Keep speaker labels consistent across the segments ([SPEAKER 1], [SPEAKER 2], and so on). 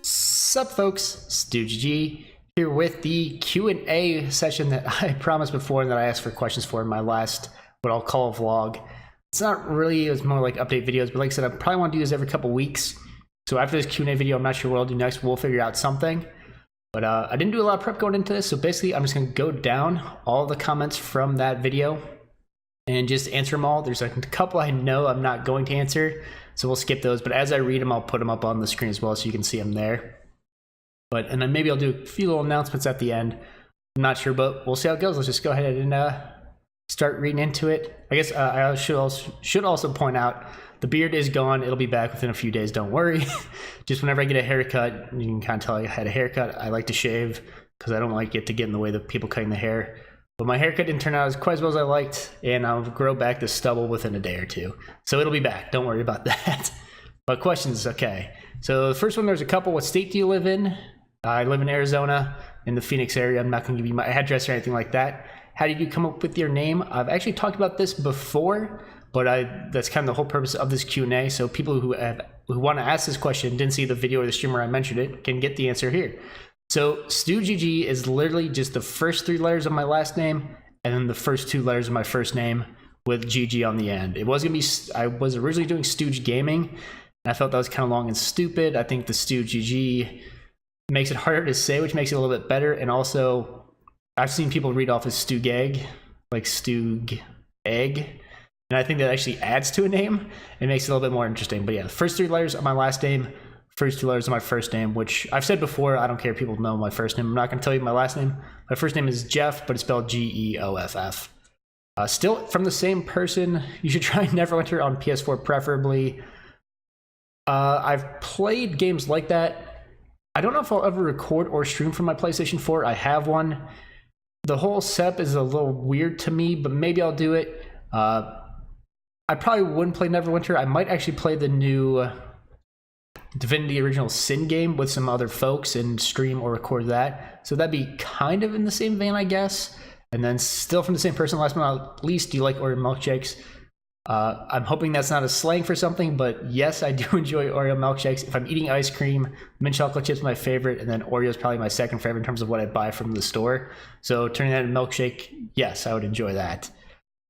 [SPEAKER 1] Sup folks, StugeGG here with the Q&A session that I promised before and that I asked for questions for in my last, what I'll call a vlog. It's not really, it's more like update videos, but like I said, I probably want to do this every couple weeks. So after this Q&A video, I'm not sure what I'll do next. We'll figure out something. But I didn't do a lot of prep going into this, so basically I'm just going to go down all the comments from that video and just answer them all. There's a couple I know I'm not going to answer, so we'll skip those. But as I read them, I'll put them up on the screen as well so you can see them there. And then maybe I'll do a few little announcements at the end. I'm not sure, but we'll see how it goes. Let's just go ahead and start reading into it. I guess I should also point out the beard is gone. It'll be back within a few days. Don't worry. Just whenever I get a haircut, you can kind of tell I had a haircut. I like to shave because I don't like it to get in the way of people cutting the hair. But my haircut didn't turn out as quite as well as I liked, and I'll grow back the stubble within a day or two. So it'll be back. Don't worry about that. But questions, okay. So the first one, there's a couple. What state do you live in? I live in Arizona, in the Phoenix area. I'm not going to give you my address or anything like that. How did you come up with your name? I've actually talked about this before, but that's kind of the whole purpose of this Q&A. So people who want to ask this question, didn't see the video or the stream where I mentioned it, can get the answer here. So StugeGG is literally just the first 3 letters of my last name and then the first 2 letters of my first name with GG on the end. It was going to be, I was originally doing Stooge Gaming, and I felt that was kind of long and stupid. I think the StugeGG makes it harder to say, which makes it a little bit better. And also, I've seen people read off as StugeGG, like StugeGG, and I think that actually adds to a name. It makes it a little bit more interesting. But yeah, the first 3 letters of my last name, first 2 letters of my first name, which I've said before, I don't care if people know my first name. I'm not going to tell you my last name. My first name is Jeff, but it's spelled Geoff. Still from the same person. You should try Neverwinter on PS4 preferably. I've played games like that. I don't know if I'll ever record or stream from my PlayStation 4. I have one. The whole setup is a little weird to me, but maybe I'll do it. I probably wouldn't play Neverwinter. I might actually play the new Divinity Original Sin game with some other folks and stream or record that. So that'd be kind of in the same vein, I guess. And then still from the same person, last but not least, do you like Oreo milkshakes? I'm hoping that's not a slang for something, but yes, I do enjoy Oreo milkshakes. If I'm eating ice cream, mint chocolate chips my favorite, and then Oreo is probably my second favorite in terms of what I buy from the store. So turning that into milkshake, yes, I would enjoy that.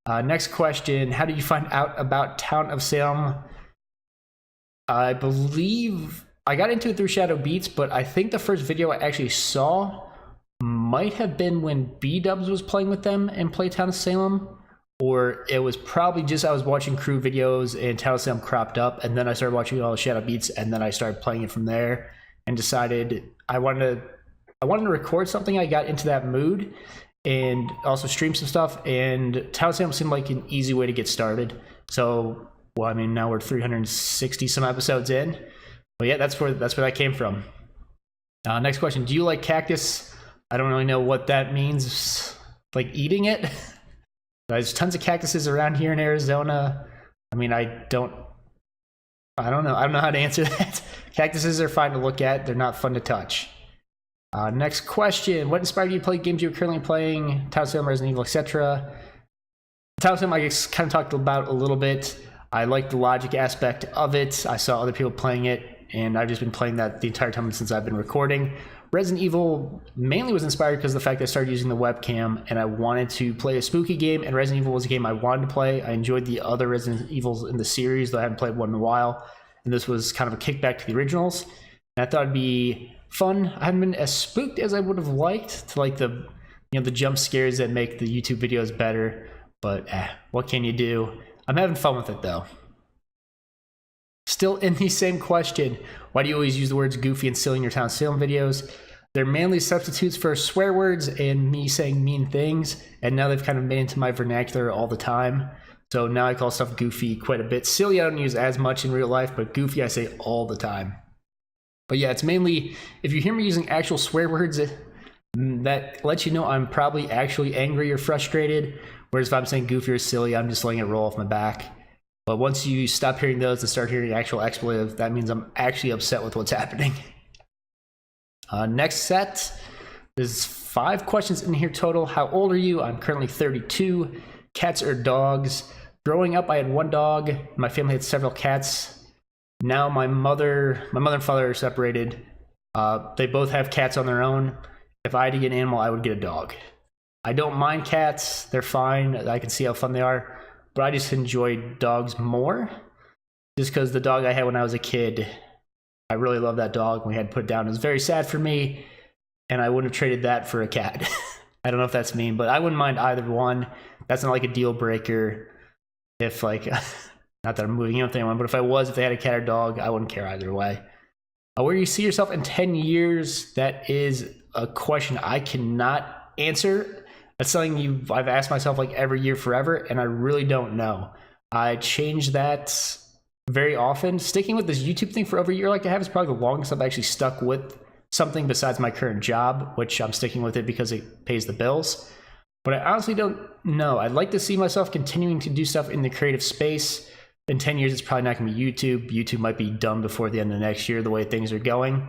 [SPEAKER 1] Next question, how did you find out about Town of Salem? I believe I got into it through Shadow Beats, but I think the first video I actually saw might have been when B-Dubs was playing with them and played Town of Salem. Or it was probably just I was watching crew videos and Town of Salem cropped up, and then I started watching all the Shadow Beats, and then I started playing it from there and decided I wanted to record something. I got into that mood and also stream some stuff, and Town of Salem seemed like an easy way to get started. So, well, I mean, now we're 360 some episodes in, but yeah, that's where that came from. Next question, do you like cactus? I don't really know what that means, like eating it. There's tons of cactuses around here in Arizona. I mean, I don't know. I don't know how to answer that. Cactuses are fine to look at. They're not fun to touch. Next question. What inspired you to play games you're currently playing? Town of Salem, Resident Evil, etc. Town of Salem, I kind of talked about a little bit. I like the logic aspect of it. I saw other people playing it, and I've just been playing that the entire time since I've been recording. Resident Evil mainly was inspired because of the fact that I started using the webcam and I wanted to play a spooky game, and Resident Evil was a game I wanted to play. I enjoyed the other Resident Evils in the series, though I haven't played one in a while, and this was kind of a kickback to the originals. And I thought it'd be fun. I haven't been as spooked as I would have liked to like the jump scares that make the YouTube videos better, but what can you do? I'm having fun with it though. Still in the same question, why do you always use the words goofy and silly in your Town of Salem videos? They're mainly substitutes for swear words and me saying mean things, and now they've kind of made into my vernacular all the time. So now I call stuff goofy quite a bit. Silly I don't use as much in real life, but goofy I say all the time. But yeah, it's mainly, if you hear me using actual swear words, that lets you know I'm probably actually angry or frustrated, whereas if I'm saying goofy or silly, I'm just letting it roll off my back. But once you stop hearing those and start hearing actual expletive, that means I'm actually upset with what's happening. Next set, there's 5 questions in here total. How old are you? I'm currently 32. Cats or dogs? Growing up, I had one dog. My family had several cats. Now my mother and father are separated. They both have cats on their own. If I had to get an animal, I would get a dog. I don't mind cats. They're fine. I can see how fun they are. But I just enjoy dogs more. Just because the dog I had when I was a kid, I really love that dog. We had to put it down. It was very sad for me. And I wouldn't have traded that for a cat. I don't know if that's mean, but I wouldn't mind either one. That's not like a deal breaker. If like, not that I'm moving in with anyone, but if they had a cat or dog, I wouldn't care either way. Where do you see yourself in 10 years? That is a question I cannot answer. That's something I've asked myself like every year forever, and I really don't know. I change that very often. Sticking with this YouTube thing for over a year like I have is probably the longest I've actually stuck with something besides my current job, which I'm sticking with it because it pays the bills. But I honestly don't know. I'd like to see myself continuing to do stuff in the creative space. In 10 years, it's probably not going to be YouTube. YouTube might be done before the end of next year, the way things are going.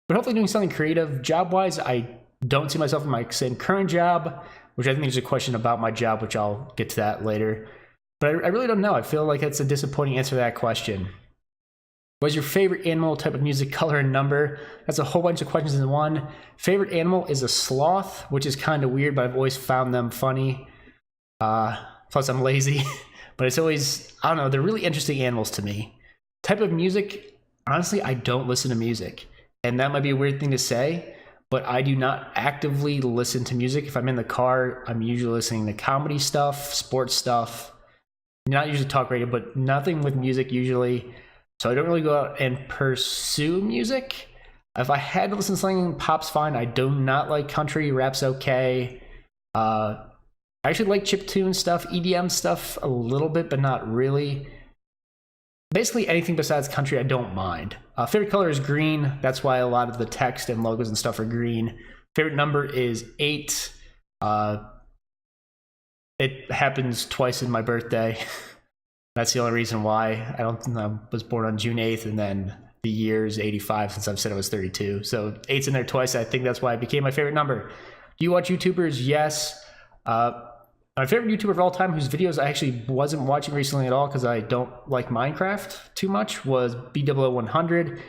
[SPEAKER 1] But hopefully doing something creative. Job-wise, I don't see myself in my same current job, which I think is a question about my job, which I'll get to that later. But I really don't know. I feel like it's a disappointing answer to that question. What's your favorite animal, type of music, color, and number? That's a whole bunch of questions in one. Favorite animal is a sloth, which is kind of weird, but I've always found them funny. Plus, I'm lazy. But it's always, I don't know, they're really interesting animals to me. Type of music, honestly, I don't listen to music. And that might be a weird thing to say, but I do not actively listen to music. If I'm in the car, I'm usually listening to comedy stuff, sports stuff. Not usually talk radio, but nothing with music usually. So I don't really go out and pursue music. If I had to listen to something, pop's fine. I do not like country, rap's okay. I actually like chiptune stuff, EDM stuff a little bit, but not really. Basically anything besides country I don't mind. Favorite color is green. That's why a lot of the text and logos and stuff are green. Favorite number is 8. It happens twice in my birthday. That's the only reason why. I was born on June 8th, and then the year is 85 since I've said I was 32. So 8's in there twice. I think that's why it became my favorite number. Do you watch YouTubers? Yes. My favorite YouTuber of all time, whose videos I actually wasn't watching recently at all because I don't like Minecraft too much, was B000100.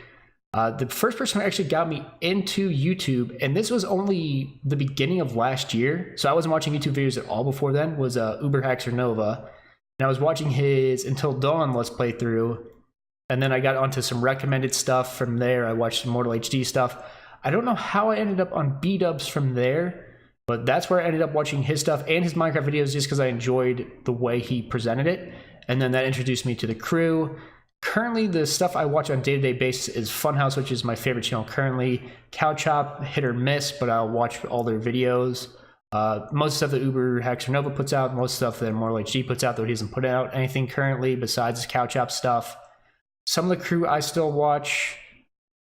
[SPEAKER 1] The first person who actually got me into YouTube, and this was only the beginning of last year, so I wasn't watching YouTube videos at all before then, was Uberhaxer Nova. And I was watching his Until Dawn Let's Play through, and then I got onto some recommended stuff from there. I watched some Mortal HD stuff. I don't know how I ended up on B-dubs from there, but that's where I ended up watching his stuff and his Minecraft videos just because I enjoyed the way he presented it. And then that introduced me to the crew. Currently, the stuff I watch on a day-to-day basis is Funhouse, which is my favorite channel currently. Cowchop, hit or miss, but I'll watch all their videos. Most stuff that Uberhaxer Nova puts out, most stuff that Mortal HD puts out, though he doesn't put out anything currently besides his Cowchop stuff. Some of the crew I still watch.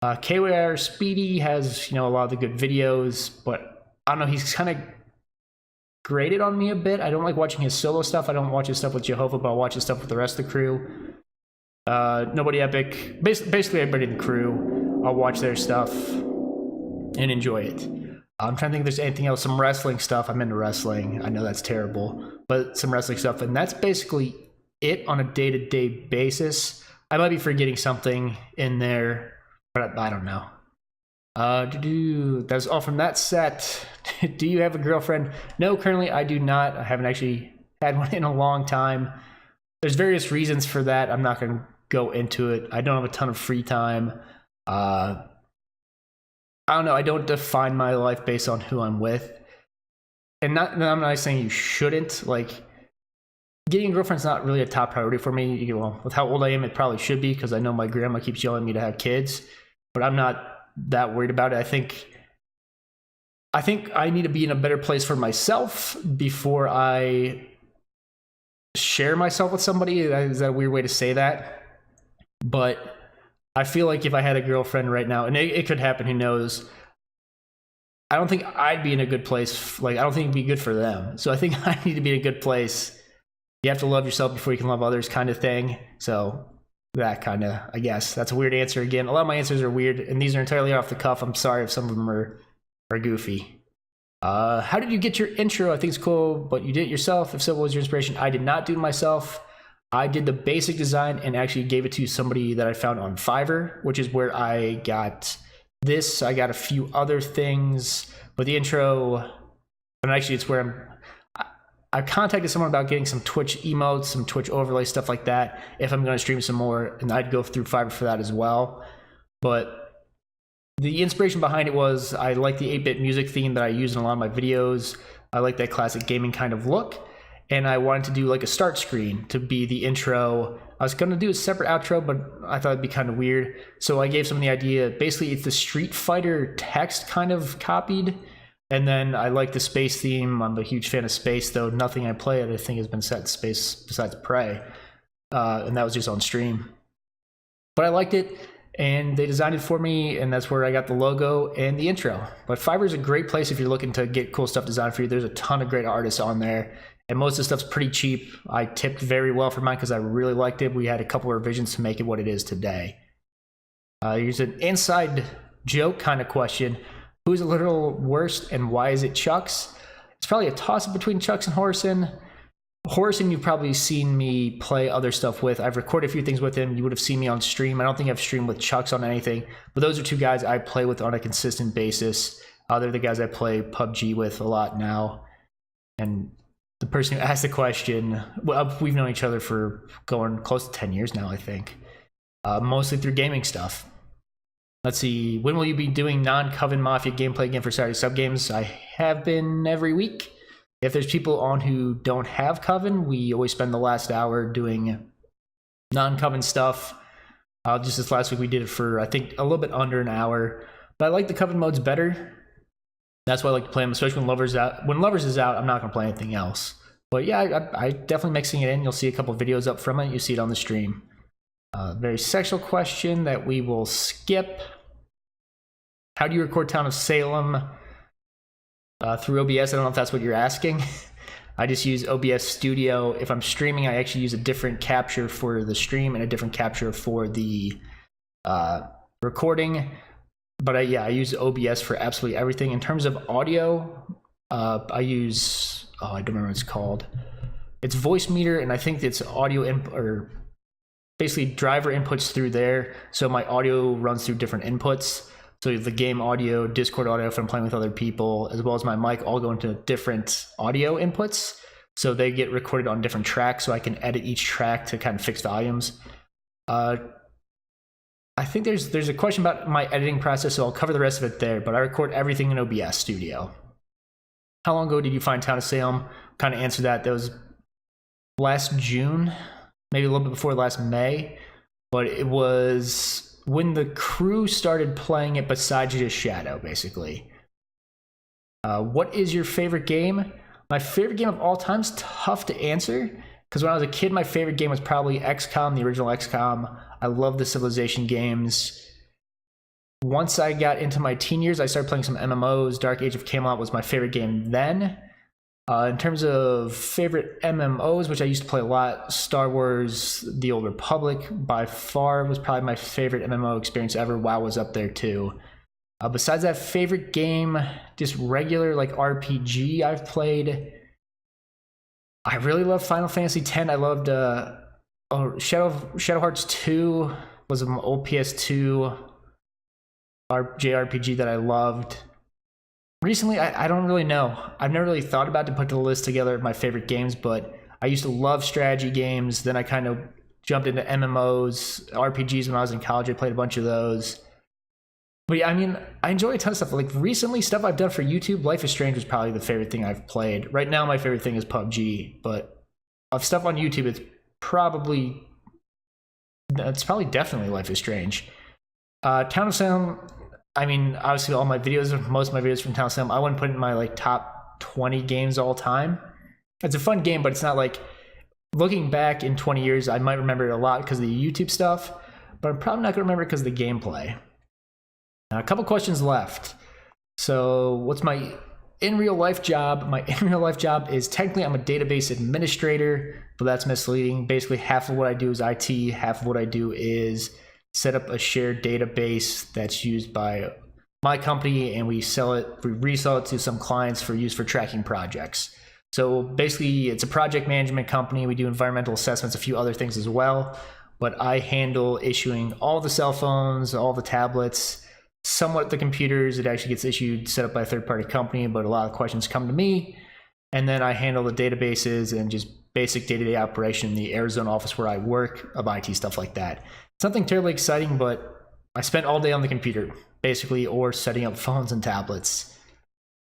[SPEAKER 1] KYR Speedy has, a lot of the good videos, but I don't know, he's kind of grated on me a bit. I don't like watching his solo stuff. I don't watch his stuff with Jehovah, but I'll watch his stuff with the rest of the crew. Nobody Epic, basically everybody in the crew, I'll watch their stuff and enjoy it. I'm trying to think if there's anything else. Some wrestling stuff. I'm into wrestling. I know that's terrible, but some wrestling stuff. And that's basically it on a day-to-day basis. I might be forgetting something in there, but I don't know. That's all from that set. Do you have a girlfriend? No, currently I do not. I haven't actually had one in a long time. There's various reasons for that. I'm not going to go into it. I don't have a ton of free time. I don't know. I don't define my life based on who I'm with. And I'm not saying you shouldn't. Like, getting a girlfriend's not really a top priority for me. Well, with how old I am, it probably should be because I know my grandma keeps yelling at me to have kids. But I'm not that worried about it. I think I need to be in a better place for myself before I share myself with somebody. Is that a weird way to say that? But I feel like if I had a girlfriend right now, and it could happen, who knows, I don't think I'd be in a good place. Like, I don't think it'd be good for them. So I think I need to be in a good place. You have to love yourself before you can love others, kind of thing. So that kind of, I guess, that's a weird answer again. A lot of my answers are weird, and these are entirely off the cuff. I'm sorry if some of them are goofy. How did you get your intro? I think it's cool, but you did it yourself. If so, what was your inspiration? I did not do it myself. I did the basic design and actually gave it to somebody that I found on Fiverr, which is where I got this. I got a few other things, but the intro, and actually it's where I contacted someone about getting some Twitch emotes, some Twitch overlay, stuff like that, if I'm going to stream some more, and I'd go through Fiverr for that as well. But the inspiration behind it was I like the 8-bit music theme that I use in a lot of my videos. I like that classic gaming kind of look, and I wanted to do like a start screen to be the intro. I was going to do a separate outro, but I thought it'd be kind of weird. So I gave someone the idea. Basically, it's the Street Fighter text kind of copied. And then I like the space theme. I'm a huge fan of space, though nothing I play I think has been set in space besides Prey. And that was just on stream. But I liked it, and they designed it for me, and that's where I got the logo and the intro. But Fiverr is a great place if you're looking to get cool stuff designed for you. There's a ton of great artists on there, and most of the stuff's pretty cheap. I tipped very well for mine because I really liked it. We had a couple of revisions to make it what it is today. Here's an inside joke kind of question. Who's a literal worst and why is it Chucks? It's probably a toss-up between Chucks and Horrison. Horrison, you've probably seen me play other stuff with. I've recorded a few things with him. You would have seen me on stream. I don't think I've streamed with Chucks on anything, but those are two guys I play with on a consistent basis. They're the guys I play PUBG with a lot now. And the person who asked the question, well, we've known each other for going close to 10 years now, I think. Mostly through gaming stuff. Let's see, when will you be doing non-Coven Mafia gameplay again for Saturday sub games? I have been every week. If there's people on who don't have Coven, we always spend the last hour doing non-Coven stuff. Just this last week we did it for, I think, a little bit under an hour. But I like the Coven modes better. That's why I like to play them, especially when Lovers out. When Lovers is out, I'm not going to play anything else. But yeah, I definitely mixing it in. You'll see a couple videos up from it. You see it on the stream. Very sexual question that we will skip. How do you record Town of Salem? Through OBS. I don't know if that's what you're asking. I just use OBS Studio. If I'm streaming, I actually use a different capture for the stream and a different capture for the recording. But I use OBS for absolutely everything. In terms of audio, I use, I don't remember what it's called. It's Voice Meter, and I think it's audio or basically driver inputs through there. So my audio runs through different inputs. So the game audio, Discord audio if I'm playing with other people, as well as my mic all go into different audio inputs. So they get recorded on different tracks, so I can edit each track to kind of fix volumes. I think there's a question about my editing process, so I'll cover the rest of it there, but I record everything in OBS Studio. How long ago did you find Town of Salem? Kind of answer that. That was last June, maybe a little bit before last May, but it was when the crew started playing it besides just Shadow, basically. What is your favorite game? My favorite game of all time is tough to answer, because when I was a kid, my favorite game was probably XCOM, the original XCOM. I love the Civilization games. Once I got into my teen years, I started playing some MMOs. Dark Age of Camelot was my favorite game then. In terms of favorite MMOs, which I used to play a lot, Star Wars, The Old Republic, by far was probably my favorite MMO experience ever. WoW was up there too. Besides that, favorite game, just regular like RPG I've played. I really love Final Fantasy X. I loved Shadow Hearts 2 was an old PS2 JRPG that I loved. Recently, I don't really know. I've never really thought about to put the list together of my favorite games, but I used to love strategy games. Then I kind of jumped into MMOs, RPGs when I was in college. I played a bunch of those. But yeah, I mean, I enjoy a ton of stuff. Like recently, stuff I've done for YouTube, Life is Strange was probably the favorite thing I've played. Right now, my favorite thing is PUBG. But of stuff on YouTube, it's probably definitely Life is Strange. Town of Salem, I mean, obviously all my videos, most of my videos from Town of Salem, I wouldn't put in my like top 20 games all time. It's a fun game, but it's not like, looking back in 20 years, I might remember it a lot because of the YouTube stuff, but I'm probably not going to remember it because of the gameplay. Now, a couple questions left. So what's my in real life job? My in real life job is technically I'm a database administrator, but that's misleading. Basically, half of what I do is IT, half of what I do is set up a shared database that's used by my company, and we resell it to some clients for use for tracking projects. So basically, it's a project management company. We do environmental assessments, a few other things as well. But I handle issuing all the cell phones, all the tablets, somewhat the computers. It actually gets issued, set up by a third-party company, but a lot of questions come to me. And then I handle the databases and just basic day-to-day operation in the Arizona office where I work, of IT stuff like that. It's nothing terribly exciting, but I spent all day on the computer, basically, or setting up phones and tablets.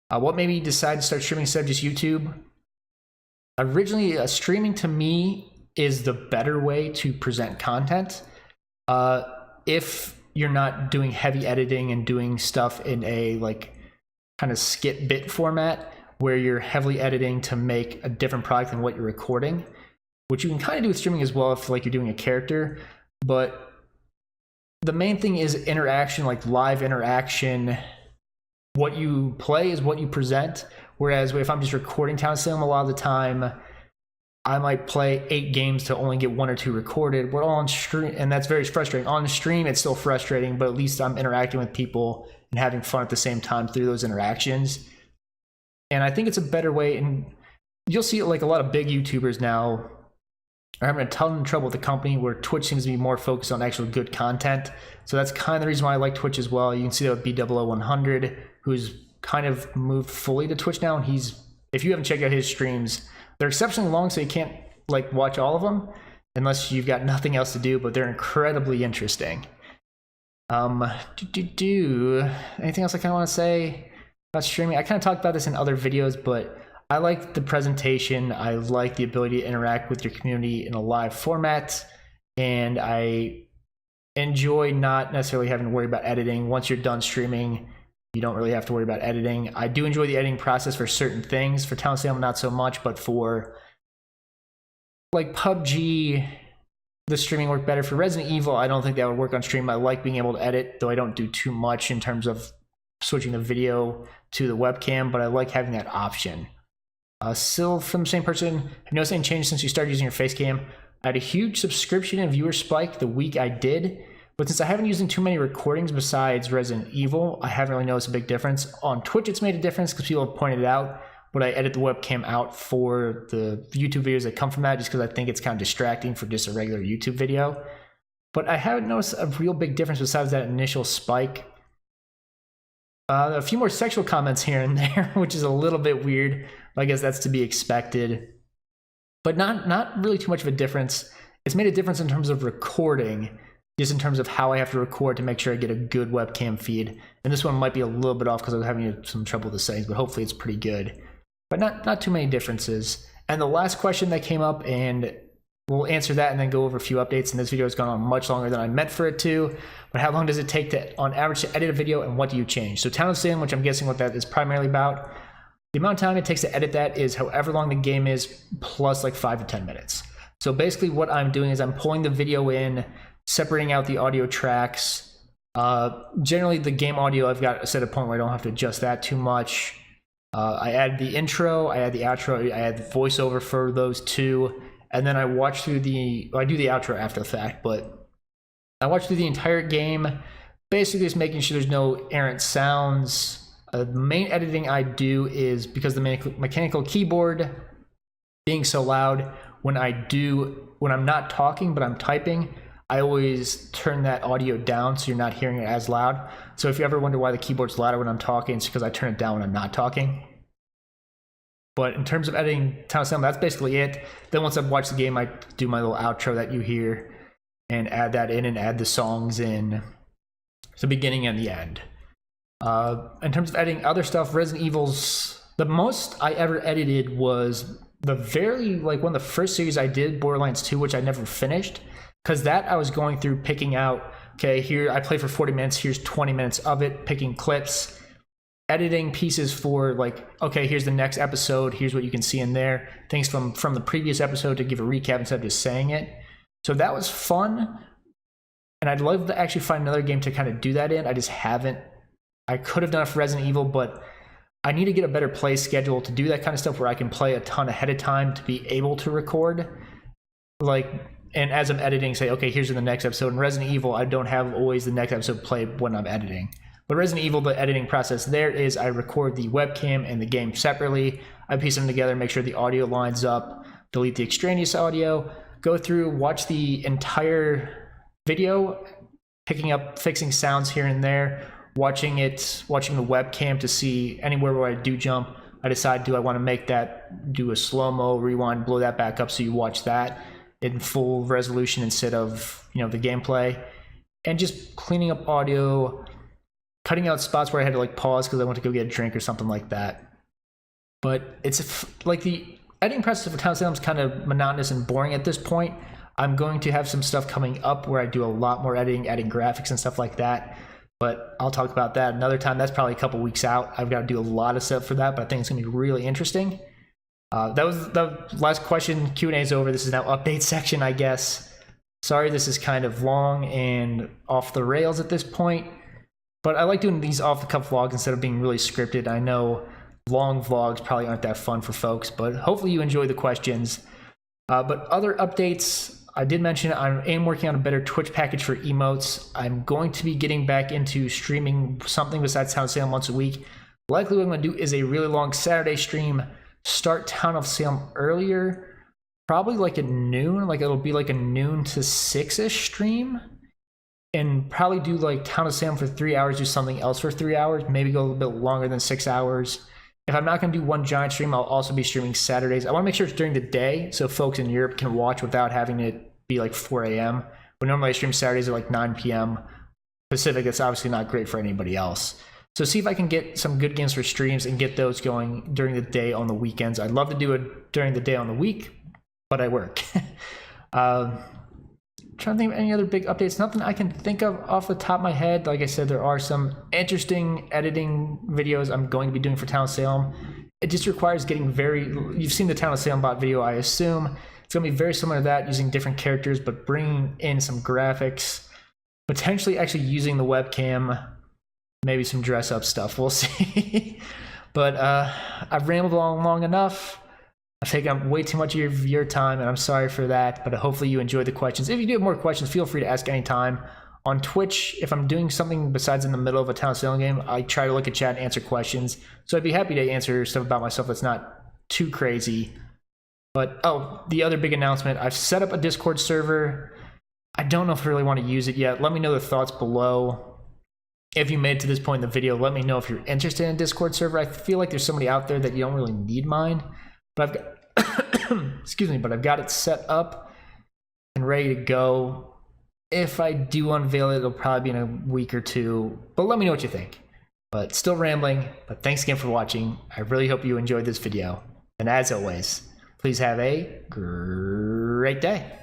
[SPEAKER 1] What made me decide to start streaming instead of just YouTube? Originally, streaming to me is the better way to present content. If you're not doing heavy editing and doing stuff in a like kind of skit bit format where you're heavily editing to make a different product than what you're recording, which you can kind of do with streaming as well if like you're doing a character. But the main thing is interaction, like live interaction. What you play is what you present. Whereas if I'm just recording Town of Salem, a lot of the time I might play 8 games to only get 1 or 2 recorded. We're all on stream, and that's very frustrating. On stream, it's still frustrating, but at least I'm interacting with people and having fun at the same time through those interactions. And I think it's a better way, and you'll see like a lot of big YouTubers now are having a ton of trouble with the company where Twitch seems to be more focused on actual good content. So that's kind of the reason why I like Twitch as well. You can see that with B000100, who's kind of moved fully to Twitch now, and if you haven't checked out his streams, they're exceptionally long, so you can't like watch all of them unless you've got nothing else to do, but they're incredibly interesting. Anything else I kind of want to say about streaming? I kind of talked about this in other videos, but I like the presentation. I like the ability to interact with your community in a live format, and I enjoy not necessarily having to worry about editing. Once you're done streaming, you don't really have to worry about editing. I do enjoy the editing process for certain things. For Town of Salem, not so much, but for like PUBG, the streaming worked better. For Resident Evil, I don't think that would work on stream. I like being able to edit, though I don't do too much in terms of switching the video to the webcam, but I like having that option. Still from the same person, have you noticed any change since you started using your face cam? I had a huge subscription and viewer spike the week I did, but since I haven't used too many recordings besides Resident Evil, I haven't really noticed a big difference. On Twitch, it's made a difference because people have pointed it out, but I edit the webcam out for the YouTube videos that come from that just because I think it's kind of distracting for just a regular YouTube video. But I haven't noticed a real big difference besides that initial spike. A few more sexual comments here and there, which is a little bit weird. I guess that's to be expected. But not really too much of a difference. It's made a difference in terms of recording, just in terms of how I have to record to make sure I get a good webcam feed. And this one might be a little bit off because I was having some trouble with the settings, but hopefully it's pretty good. But not too many differences. And the last question that came up, and we'll answer that and then go over a few updates. And this video has gone on much longer than I meant for it to. But how long does it take to, on average, to edit a video, and what do you change? So Town of Salem, which I'm guessing what that is primarily about, the amount of time it takes to edit that is however long the game is plus like 5 to 10 minutes. So basically what I'm doing is I'm pulling the video in, separating out the audio tracks. Generally the game audio, I've got set a point where I don't have to adjust that too much. I add the intro, I add the outro, I add the voiceover for those two, and then I watch through I do the outro after the fact, but I watch through the entire game, basically just making sure there's no errant sounds. The main editing I do is because the mechanical keyboard being so loud, when I'm not talking but I'm typing, I always turn that audio down so you're not hearing it as loud. So if you ever wonder why the keyboard's louder when I'm talking, it's because I turn it down when I'm not talking. But in terms of editing Town of Salem, that's basically it. Then once I've watched the game, I do my little outro that you hear and add that in and add the songs in the beginning and the end. In terms of editing other stuff, Resident Evil's, the most I ever edited was one of the first series I did, Borderlands 2, which I never finished. Because that I was going through picking out, okay, here I play for 40 minutes, here's 20 minutes of it, picking clips, editing pieces for like, okay, here's the next episode, here's what you can see in there, things from the previous episode to give a recap instead of just saying it. So that was fun, and I'd love to actually find another game to kind of do that in. I just haven't. I could have done it for Resident Evil, but I need to get a better play schedule to do that kind of stuff where I can play a ton ahead of time to be able to record. And as I'm editing, say, okay, here's the next episode. In Resident Evil, I don't have always the next episode played when I'm editing. But Resident Evil, the editing process there is I record the webcam and the game separately. I piece them together, make sure the audio lines up, delete the extraneous audio, go through, watch the entire video, picking up, fixing sounds here and there, watching the webcam to see anywhere where I do jump. I decide, do I want to make that, do a slow-mo, rewind, blow that back up so you watch that in full resolution instead of, you know, the gameplay. And just cleaning up audio, cutting out spots where I had to like pause because I went to go get a drink or something like that. But it's like the editing process for Town of Salem is kind of monotonous and boring at this point. I'm going to have some stuff coming up where I do a lot more editing, adding graphics and stuff like that. But I'll talk about that another time. That's probably a couple weeks out. I've got to do a lot of stuff for that, but I think it's going to be really interesting. That was the last question. Q&A is over. This is now update section, I guess. Sorry, this is kind of long and off the rails at this point, but I like doing these off-the-cuff vlogs instead of being really scripted. I know long vlogs probably aren't that fun for folks, but hopefully you enjoy the questions. But other updates, I did mention I am working on a better Twitch package for emotes. I'm going to be getting back into streaming something besides Town of Salem once a week. Likely what I'm going to do is a really long Saturday stream, start Town of Salem earlier, probably like at noon, like it'll be like a noon to 6-ish stream, and probably do like Town of Salem for 3 hours, do something else for 3 hours, maybe go a little bit longer than 6 hours. If I'm not going to do one giant stream, I'll also be streaming Saturdays. I want to make sure it's during the day so folks in Europe can watch without having it be like 4 a.m. But normally I stream Saturdays at like 9 p.m. Pacific. That's obviously not great for anybody else. So see if I can get some good games for streams and get those going during the day on the weekends. I'd love to do it during the day on the week, but I work. Trying to think of any other big updates. Nothing I can think of off the top of my head. Like I said, there are some interesting editing videos I'm going to be doing for Town of Salem. It just requires getting you've seen the Town of Salem bot video, I assume. It's going to be very similar to that, using different characters, but bringing in some graphics, potentially actually using the webcam, maybe some dress up stuff. We'll see. But I've rambled on long enough. I've taken up way too much of your time, and I'm sorry for that, but hopefully you enjoyed the questions. If you do have more questions, feel free to ask anytime. On Twitch, if I'm doing something besides in the middle of a Town of Salem game, I try to look at chat and answer questions. So I'd be happy to answer stuff about myself that's not too crazy. But, oh, the other big announcement, I've set up a Discord server. I don't know if I really want to use it yet. Let me know the thoughts below. If you made it to this point in the video, let me know if you're interested in a Discord server. I feel like there's somebody out there that you don't really need mine. But I've got, excuse me, but I've got it set up and ready to go. If I do unveil it, it'll probably be in a week or two. But let me know what you think. But still rambling, but thanks again for watching. I really hope you enjoyed this video. And as always, please have a great day.